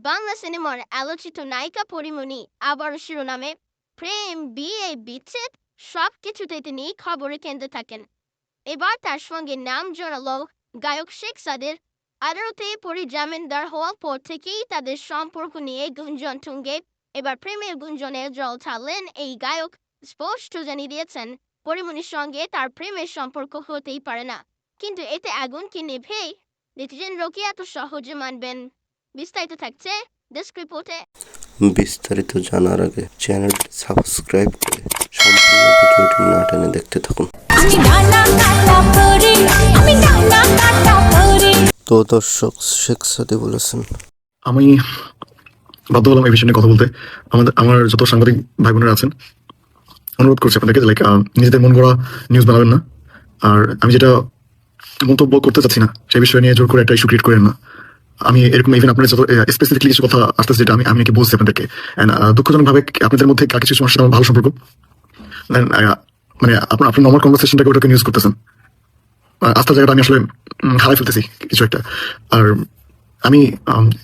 বাংলা সিনেমার আলোচিত নায়িকা পরীমণি আবার শিরোনামে প্রেম, বিয়ে, বিচ্ছেদ সবকিছুতেই তিনি খবরের কেন্দ্রে থাকেন। এবার তার সঙ্গে নাম জড়ালো গায়ক শেখ সাদের। আদালতে পরী জামিন দেওয়া হওয়ার পর থেকেই তাদের সম্পর্ক নিয়ে গুঞ্জন তুঙ্গে। এবার প্রেমের গুঞ্জনে জল ছাড়লেন এই গায়ক, স্পষ্ট জানিয়ে দিয়েছেন পরীমণির সঙ্গে তার প্রেমের সম্পর্ক হতেই পারে না। কিন্তু এতে আগুন কি নেভে? নেটিজেনরাও কি এত সহজে মানবেন? বিস্তারিত থাকছে ডেস্ক রিপোর্টে। বিস্তারিত জানার আগে চ্যানেলটি সাবস্ক্রাইব করে সম্পূর্ণ ভিডিওটি না টেনে দেখতে থাকুন। তো দর্শক, শেখ সাদী বলেছেন, আমি বাধ্য হলাম এই বিষয় নিয়ে কথা বলতে। আমার যত সাংবাদিক ভাই বোনেরা আছেন, অনুরোধ করছি আপনাদেরকে লাইক নিজেদের মন গড়া নিউজ বানাবেন না। আর আমি যেটা মন্তব্য করতে চাচ্ছি না সেই বিষয় নিয়ে জোর করে একটা ইস্যু ক্রিয়েট করেন না। আমি এরকম ইভেন আপনাদের যত স্পেসিফিকলি কিছু কথা আসতেছে যেটা আমি নাকি বলছি আপনাদেরকে, দুঃখজনকভাবে আপনাদের মধ্যে কিছু সমস্যার সাথে আমার ভালো সম্পর্ক, মানে আপনার নর্মাল কনভারসেশনটাকে ওটাকে ইউজ করতেছেন। আস্থার জায়গাটা আমি আসলে হারাই ফেলতেছি কিছু একটা। আর আমি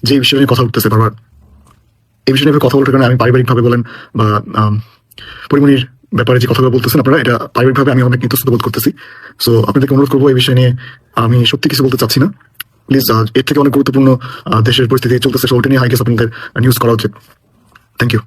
যে বিষয় নিয়ে কথা উঠতেছে বারবার, এই বিষয় নিয়ে কথা বলার কারণে আমি পারিবারিকভাবে বলেন বা পরিমণির ব্যাপারে যে কথাগুলো বলতেছেন আপনারা, এটা পারিবারিকভাবে আমি অনেক ইতস্তত বোধ করতেছি। সো আপনাদেরকে অনুরোধ করবো এই বিষয় নিয়ে আমি সত্যি কিছু বলতে চাচ্ছি না। প্লিজ, এর থেকে অনেক গুরুত্বপূর্ণ দেশের পরিস্থিতি চলতেছে, ওটা নিয়ে আই গেস আপনাদের নিউজ করা উচিত। Thank you.